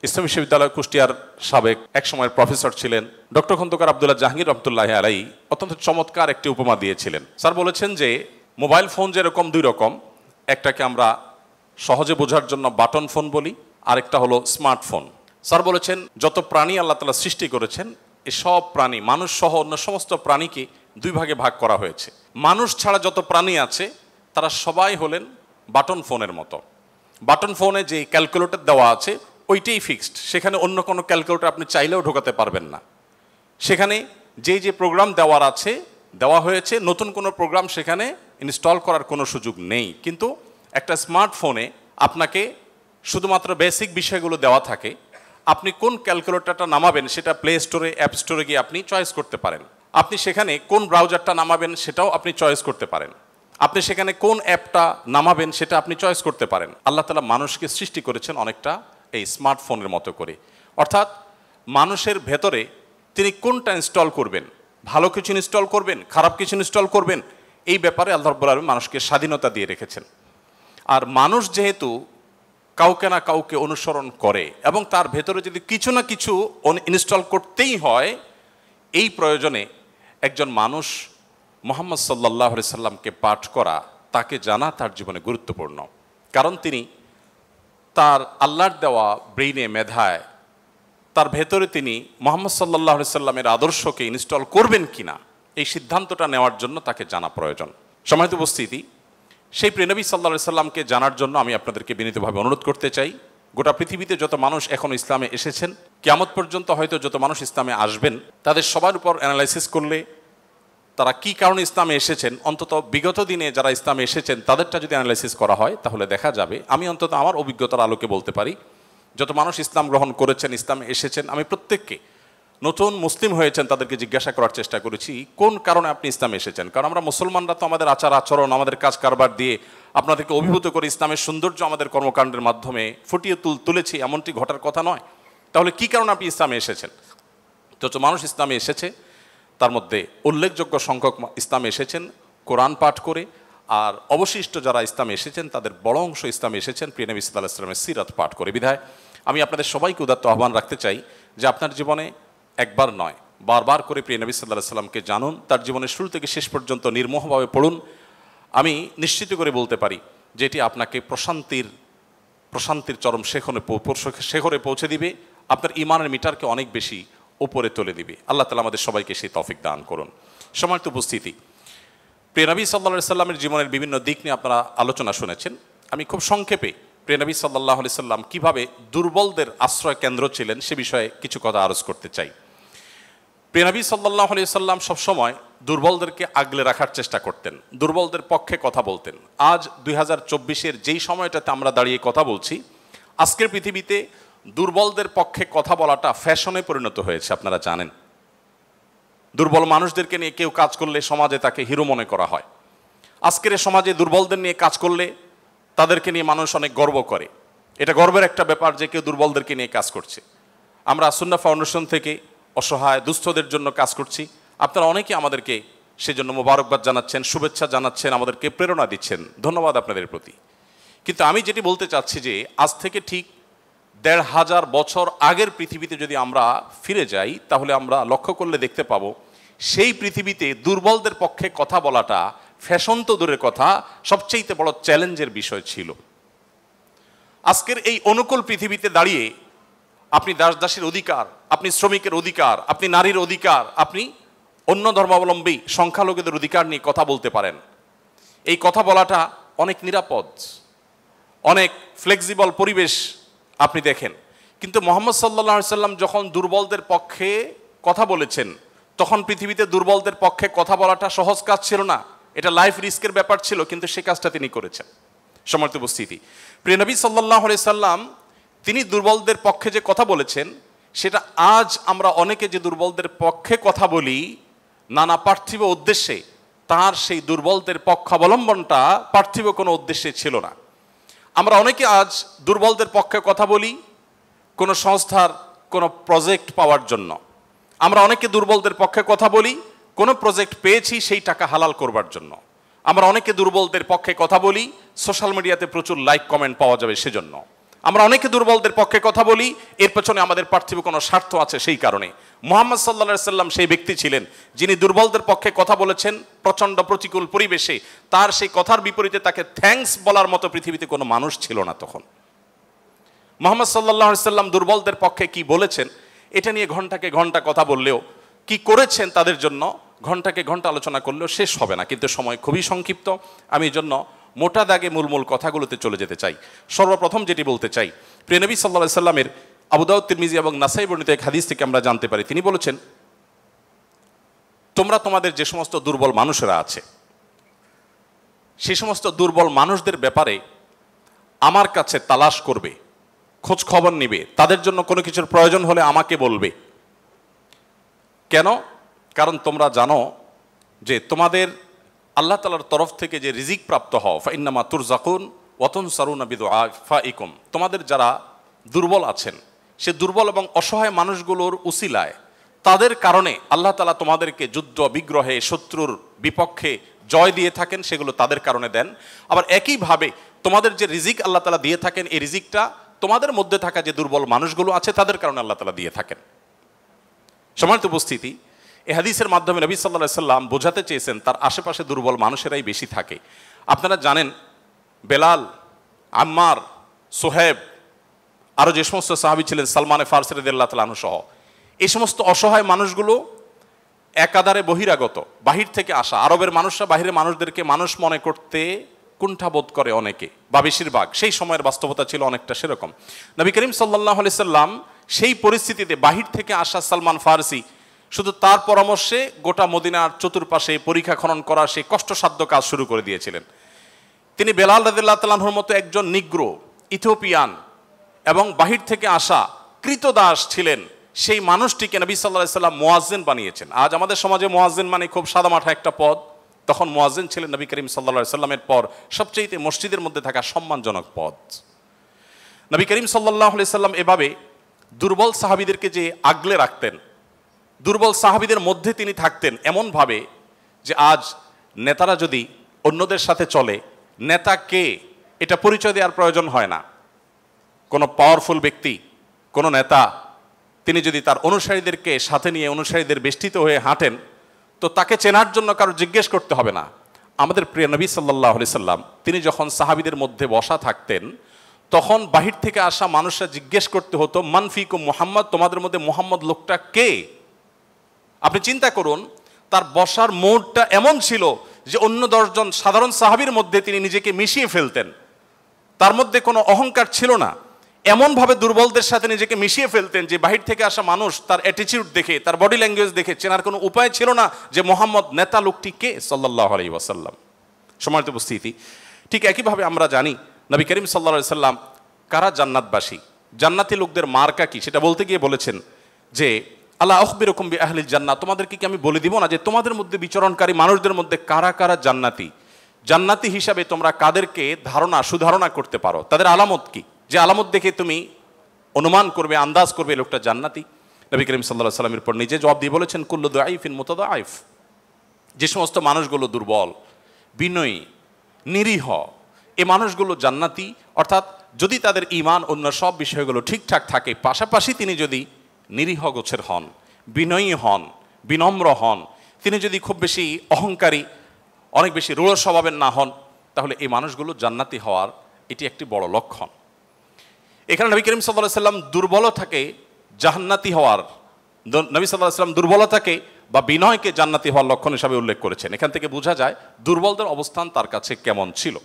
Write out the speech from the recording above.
ইসলামী বিশ্ববিদ্যালয় কুষ্টিয়ার সাবেক এক সময়ের প্রফেসর ছিলেন ডক্টর খন্দকার আব্দুল্লাহ জাহাঙ্গীর রহমতুল্লাহ আলাইহি অত্যন্ত চমৎকার একটি উপমা দিয়েছিলেন। স্যার বলেছেন যে মোবাইল ফোন যেরকম দুই রকম, একটাকে আমরা সহজে বোঝার জন্য বাটন ফোন বলি, আরেকটা হলো স্মার্টফোন। স্যার বলেছেন যত প্রাণী আল্লাহ তাআলা সৃষ্টি করেছেন এই সব প্রাণী, মানুষ সহ অন্য সমস্ত প্রাণীকে দুই ভাগে ভাগ করা হয়েছে। মানুষ ছাড়া যত প্রাণী আছে তারা সবাই হলেন বাটন ফোনের মতো। বাটন ফোনে যে ক্যালকুলেটর দেওয়া আছে ওইটাই ফিক্সড, সেখানে অন্য কোনো ক্যালকুলেটর আপনি চাইলেও ঢোকাতে পারবেন না। সেখানে যে প্রোগ্রাম দেওয়া হয়েছে, নতুন কোনো প্রোগ্রাম সেখানে ইনস্টল করার কোনো সুযোগ নেই। কিন্তু একটা স্মার্টফোনে আপনাকে শুধুমাত্র বেসিক বিষয়গুলো দেওয়া থাকে। আপনি কোন ক্যালকুলেটরটা নামাবেন সেটা প্লে স্টোরে, অ্যাপ স্টোরে গিয়ে আপনি চয়েস করতে পারেন। আপনি সেখানে কোন ব্রাউজারটা নামাবেন সেটাও আপনি চয়েস করতে পারেন। আপনি সেখানে কোন অ্যাপটা নামাবেন সেটা আপনি চয়েস করতে পারেন। আল্লাহ তাআলা মানুষকে সৃষ্টি করেছেন অনেকটা এই স্মার্টফোনের মতো করে, অর্থাৎ মানুষের ভেতরে তিনি কোনটা ইনস্টল করবেন, ভালো কিছু ইনস্টল করবেন, খারাপ কিছু ইনস্টল করবেন, এই ব্যাপারে আল্লাহ রাব্বুল আলামিন মানুষকে স্বাধীনতা দিয়ে রেখেছেন। আর মানুষ যেহেতু কাউকে না কাউকে অনুসরণ করে এবং তার ভেতরে যদি কিছু না কিছু ইনস্টল করতেই হয়, এই প্রয়োজনে একজন মানুষ মুহাম্মদ সাল্লাল্লাহু আলাইহি সাল্লামকে পাঠ করা, তাকে জানা তার জীবনে গুরুত্বপূর্ণ। কারণ তিনি তার আল্লাহর দেওয়া ব্রেইনে, মেধায়, তার ভেতরে তিনি মুহাম্মদ সাল্লাল্লাহু আলাইহি সাল্লামের আদর্শকে ইনস্টল করবেন কিনা এই সিদ্ধান্তটা নেওয়ার জন্য তাকে জানা প্রয়োজন। সম্মানিত উপস্থিতি, সেই প্রিয় নবী সাল্লাল্লাহু আলাইহি সাল্লামকে জানার জন্য আমি আপনাদেরকে বিনীতভাবে অনুরোধ করতে চাই। গোটা পৃথিবীতে যত মানুষ এখন ইসলামে এসেছেন, কিয়ামত পর্যন্ত হয়তো যত মানুষ ইসলামে আসবেন, তাদের সবার উপর অ্যানালাইসিস করলে তারা কি কারণে ইসলামে এসেছেন, অন্তত বিগত দিনে যারা ইসলামে এসেছেন তাদেরটা যদি অ্যানালাইসিস করা হয় তাহলে দেখা যাবে, আমি অন্তত আমার অভিজ্ঞতার আলোকে বলতে পারি, যত মানুষ ইসলাম গ্রহণ করেছেন, ইসলামে এসেছেন, আমি প্রত্যেককে নতুন মুসলিম হয়েছেন তাদেরকে জিজ্ঞাসা করার চেষ্টা করেছি কোন কারণে আপনি ইসলামে এসেছেন। কারণ আমরা মুসলমানরা তো আমাদের আচার আচরণ, আমাদের কাজ কারবার দিয়ে আপনাদেরকে অভিভূত করে ইসলামের সৌন্দর্য আমাদের কর্মকাণ্ডের মাধ্যমে ফুটিয়ে তুলেছি, এমনটি ঘটার কথা নয়। তাহলে কি কারণে আপনি ইসলামে এসেছেন? যত মানুষ ইসলামে এসেছে তার মধ্যে উল্লেখযোগ্য সংখ্যক ইসলামে এসেছেন কোরআন পাঠ করে, আর অবশিষ্ট যারা ইসলামে এসেছেন তাদের বড় অংশ ইসলামে এসেছেন প্রিয় নবী সাল্লাল্লাহু আলাইহি ওয়াসাল্লামের সিরাত পাঠ করে। বিধায় আমি আপনাদের সবাইকে উদাত্ত আহ্বান রাখতে চাই যে আপনার জীবনে একবার নয়, বারবার করে প্রিয় নবী সাল্লাল্লাহু আলাইহি ওয়াসাল্লামকে জানুন, তার জীবনের শুরু থেকে শেষ পর্যন্ত নির্মোহভাবে পড়ুন। আমি নিশ্চিত করে বলতে পারি যে এটি আপনাকে প্রশান্তির চরম শেখরে পৌঁছে দিবে, আপনার ঈমানের মিটারকে অনেক বেশি উপরে তুলে দিবে। আল্লাহ তাআলা আমাদের সবাইকে সেই তৌফিক দান করুন। সম্মানিত উপস্থিতি, প্রিয় নবী সাল্লাল্লাহু আলাইহি সাল্লামের জীবনের বিভিন্ন দিক নিয়ে আপনারা আলোচনা শুনেছেন। আমি খুব সংক্ষেপে প্রিয় নবী সাল্লাল্লাহু আলাইহি সাল্লাম কীভাবে দুর্বলদের আশ্রয় কেন্দ্র ছিলেন সে বিষয়ে কিছু কথা আরজ করতে চাই। প্রিয় নবী সাল্লাল্লাহু আলাইহি সাল্লাম সবসময় দুর্বলদেরকে আগলে রাখার চেষ্টা করতেন, দুর্বলদের পক্ষে কথা বলতেন। আজ 2024-এর যেই সময়টাতে আমরা দাঁড়িয়ে কথা বলছি, আজকের পৃথিবীতে দুর্বলদের পক্ষে কথা বলাটা ফ্যাশনে পরিণত হয়েছে। আপনারা জানেন, দুর্বল মানুষদেরকে নিয়ে কেউ কাজ করলে সমাজে তাকে হিরো মনে করা হয়। আজকের সমাজে দুর্বলদের নিয়ে কাজ করলে তাদেরকে নিয়ে মানুষ অনেক গর্ব করে। এটা গর্বের একটা ব্যাপার যে কেউ দুর্বলদেরকে নিয়ে কাজ করছে। আমরা সুন্নাহ ফাউন্ডেশন থেকে অসহায় দুস্থদের জন্য কাজ করছি। আপনারা অনেকে আমাদেরকে সেজন্য মোবারকবাদ জানাচ্ছেন, শুভেচ্ছা জানাচ্ছেন, আমাদেরকে প্রেরণা দিচ্ছেন, ধন্যবাদ আপনাদের প্রতি। কিন্তু আমি যেটি বলতে চাচ্ছি যে আজ থেকে ঠিক ১৫০০ বছর আগের পৃথিবীতে যদি আমরা ফিরে যাই তাহলে আমরা লক্ষ্য করলে দেখতে পাবো সেই পৃথিবীতে দুর্বলদের পক্ষে কথা বলাটা ফ্যাশন তো দূরের কথা, সবচেয়ে বড় চ্যালেঞ্জের বিষয় ছিল। আজকের এই অনুকূল পৃথিবীতে দাঁড়িয়ে আপনি দাসের অধিকার, আপনি শ্রমিকের অধিকার, আপনি নারীর অধিকার, আপনি অন্য ধর্মাবলম্বী সংখ্যালঘুদের অধিকার নিয়ে কথা বলতে পারেন। এই কথা বলাটা অনেক নিরাপদ, অনেক ফ্লেক্সিবল পরিবেশ আপনি দেখেন। কিন্তু মুহাম্মদ সাল্লাল্লাহু আলাইহি সাল্লাম যখন দুর্বলদের পক্ষে কথা বলেছেন তখন পৃথিবীতে দুর্বলদের পক্ষে কথা বলাটা সহজ কাজ ছিল না, এটা লাইফ রিস্কের ব্যাপার ছিল, কিন্তু সে কাজটা তিনি করেছেন। সম্মানিত উপস্থিতি, প্রিয় নবী সাল্লাল্লাহু আলাইহি সাল্লাম তিনি দুর্বলদের পক্ষে যে কথা বলেছেন সেটা আজ আমরা অনেকে যে দুর্বলদের পক্ষে কথা বলি নানা পার্থিব উদ্দেশ্যে, তার সেই দুর্বলদের পক্ষাবলম্বনটা পার্থিব কোনো উদ্দেশ্যে ছিল না। আমরা অনেকে আজ দুর্বলদের পক্ষে কথা বলি কোনো সংস্থার কোনো প্রজেক্ট পাওয়ার জন্য। আমরা অনেকে দুর্বলদের পক্ষে কথা বলি কোনো প্রজেক্ট পেয়েছি সেই টাকা হালাল করবার জন্য। আমরা অনেকে দুর্বলদের পক্ষে কথা বলি সোশ্যাল মিডিয়াতে প্রচুর লাইক কমেন্ট পাওয়া যাবে সেজন্য। আমরা অনেকে দুর্বলদের পক্ষে কথা বলি, এর পেছনে আমাদের পার্থিব কোনো স্বার্থ আছে সেই কারণে। মুহাম্মদ সাল্লাল্লাহু আলাইহি সাল্লাম সেই ব্যক্তি ছিলেন যিনি দুর্বলদের পক্ষে কথা বলেছেন প্রচণ্ড প্রতিকূল পরিবেশে। তার সেই কথার বিপরীতে তাকে থ্যাঙ্কস বলার মতো পৃথিবীতে কোনো মানুষ ছিল না তখন। মুহাম্মদ সাল্লাল্লাহু আলাইহি সাল্লাম দুর্বলদের পক্ষে কি বলেছেন এটা নিয়ে ঘন্টাকে ঘন্টা কথা বললেও, কি করেছেন তাদের জন্য ঘন্টাকে ঘন্টা আলোচনা করলেও শেষ হবে না। কিন্তু সময় খুবই সংক্ষিপ্ত, আমি এই জন্য মোটা দাগে মূল কথাগুলোতে চলে যেতে চাই। সর্বপ্রথম যেটি বলতে চাই, প্রিয় নবী সাল্লাল্লাহু আলাইহি সাল্লামের আবু দাউদ, তিরমিজি এবং নাসাই বর্ণিত এক হাদিস থেকে আমরা জানতে পারি, তিনি বলেছেন, তোমরা তোমাদের যে সমস্ত দুর্বল মানুষেরা আছে সেই সমস্ত দুর্বল মানুষদের ব্যাপারে আমার কাছে তালাশ করবে, খোঁজ খবর নিবে, তাদের জন্য কোনো কিছুর প্রয়োজন হলে আমাকে বলবে। কেন? কারণ তোমরা জানো যে তোমাদের আল্লাহ তাআলার তরফ থেকে যে রিজিক প্রাপ্ত হও, ফাইন্নামা তুরজাকুন ওয়া তুনসারুনা বিদুআফাইকুম, তোমাদের যারা দুর্বল আছেন সে দুর্বল এবং অসহায় মানুষগুলোর উসিলায়, তাদের কারণে আল্লাহ তাআলা তোমাদেরকে যুদ্ধ বিগ্রহে শত্রুর বিপক্ষে জয় দিয়ে থাকেন, সেগুলো তাদের কারণে দেন। আবার একইভাবে তোমাদের যে রিজিক আল্লাহ তাআলা দিয়ে থাকেন, এই রিজিকটা তোমাদের মধ্যে থাকা যে দুর্বল মানুষগুলো আছে তাদের কারণে আল্লাহ তাআলা দিয়ে থাকেন। সম্মানিত উপস্থিতি, এই হাদিসের মাধ্যমে নবী সাল্লাল্লাহু আলাইহি সাল্লাম বোঝাতে চেয়েছেন তার আশেপাশে দুর্বল মানুষেরাই বেশি থাকে। আপনারা জানেন বেলাল, আম্মার, সোহেব, আরও যে সমস্ত সাহাবী ছিলেন, সালমান ফারসি রাদিয়াল্লাহু তাআলা আনহু সহ, এই সমস্ত অসহায় মানুষগুলো একাধারে বহিরাগত, বাহির থেকে আসা। আরবের মানুষরা বাহিরের মানুষদেরকে মানুষ মনে করতে কুণ্ঠাবোধ করে অনেকে, বা বেশিরভাগ। সেই সময়ের বাস্তবতা ছিল অনেকটা সেরকম। নবী করিম সাল্লাল্লাহু আলাইহি সাল্লাম সেই পরিস্থিতিতে বাহির থেকে আসা সালমান ফারসি শুধু তার পরামর্শে গোটা মদিনার চতুর্পাশে পরীক্ষা খনন করা সেই কষ্টসাধ্য কাজ শুরু করে দিয়েছিলেন। তিনি বেলাল রাদিয়াল্লাহু তাআলা আনহুর মতো একজন নিগ্রো, ইথিওপিয়ান এবং বাহির থেকে আসা কৃতদাস ছিলেন, সেই মানুষটিকে নবী সাল্লাল্লাহু আলাইহি সাল্লাম মুয়াজ্জিন বানিয়েছেন। আজ আমাদের সমাজে মুয়াজ্জিন মানে খুব সাদামাঠা একটা পদ, তখন মুয়াজ্জিন ছিলেন নবী করিম সাল্লাল্লাহু আলাইহি সাল্লামের পর সবচেয়ে মসজিদের মধ্যে থাকা সম্মানজনক পদ। নবী করিম সাল্লাল্লাহু আলাইহি সাল্লাম এভাবে দুর্বল সাহাবীদেরকে যে আগলে রাখতেন, দুর্বল সাহাবীদের মধ্যে তিনি থাকতেন এমনভাবে যে আজ নেতারা যদি অন্যদের সাথে চলে, নেতা কে এটা পরিচয় দেওয়ার প্রয়োজন হয় না। কোনো পাওয়ারফুল ব্যক্তি, কোনো নেতা, তিনি যদি তার অনুসারীদেরকে সাথে নিয়ে অনুসারীদের বেষ্টিত হয়ে হাঁটেন, তো তাকে চেনার জন্য কারো জিজ্ঞেস করতে হবে না। আমাদের প্রিয় নবী সাল্লাল্লাহু আলাইহি সাল্লাম তিনি যখন সাহাবীদের মধ্যে বসা থাকতেন, তখন বাহির থেকে আসা মানুষরা জিজ্ঞেস করতে হতো, মান ফিকুম মুহাম্মদ, তোমাদের মধ্যে মুহাম্মদ লোকটা কে? আপনি চিন্তা করুন, তার বসার মোড়টা এমন ছিল যে অন্য 10 জন সাধারণ সাহাবীর মধ্যে তিনি নিজেকে মিশিয়ে ফেলতেন। তার মধ্যে কোনো অহংকার ছিল না, এমনভাবে দুর্বলদের সাথে নিজেকে মিশিয়ে ফেলতেন যে বাহির থেকে আসা মানুষ তার অ্যাটিটিউড দেখে, তার বডি ল্যাঙ্গুয়েজ দেখে চেনার কোনো উপায় ছিল না যে মোহাম্মদ নেতা লোকটি কে, সাল্লাল্লাহু আলাইহি ওয়াসাল্লাম। সম্মানিত উপস্থিতি, ঠিক একইভাবে আমরা জানি নবী করিম সাল্লাল্লাহু আলাইহি সাল্লাম কারা জান্নাতবাসী, জান্নাতি লোকদের মার্কা কি, সেটা বলতে গিয়ে বলেছেন যে আল্লাহ আখবিরুকুম বিআহলিল জান্নাহ, তোমাদেরকে কি আমি বলে দিব না যে তোমাদের মধ্যে বিচরণকারী মানুষদের মধ্যে কারা কারা জান্নাতি, জান্নাতি হিসাবে তোমরা কাদেরকে সুধারণা করতে পারো, তাদের আলামত কি, যে আলামত দেখে তুমি অনুমান করবে, আন্দাজ করবে লোকটা জান্নাতি। নবী করিম সাল্লাল্লাহু আলাইহি সাল্লামের পর নিজে জবাব দিয়ে বলেছেন, কুল্লু দাঈফিন মুতাদাঈফ, যে সমস্ত মানুষগুলো দুর্বল, বিনয়ী, নিরীহ, এই মানুষগুলো জান্নাতি। অর্থাৎ যদি তাদের ঈমান অন্য সব বিষয়গুলো ঠিকঠাক থাকে, পাশাপাশি তিনি যদি নিরীহ গোছের হন, বিনয়ী হন, বিনম্র হন, তিনি যদি খুব বেশি অহংকারী, অনেক বেশি রূঢ় স্বভাবের না হন, তাহলে এই মানুষগুলো জান্নাতি হওয়ার এটি একটি বড় লক্ষণ। এখানে নবী করিম সাল্লাল্লাহু আলাইহি সাল্লাম দুর্বলতাকে জান্নাতি হওয়ার, নবী সাল্লাল্লাহু আলাইহি সাল্লাম দুর্বলতাকে বা বিনয়কে জান্নাতি হওয়ার লক্ষণ হিসাবে উল্লেখ করেছেন। এখান থেকে বোঝা যায় দুর্বলদের অবস্থান তার কাছে কেমন ছিল।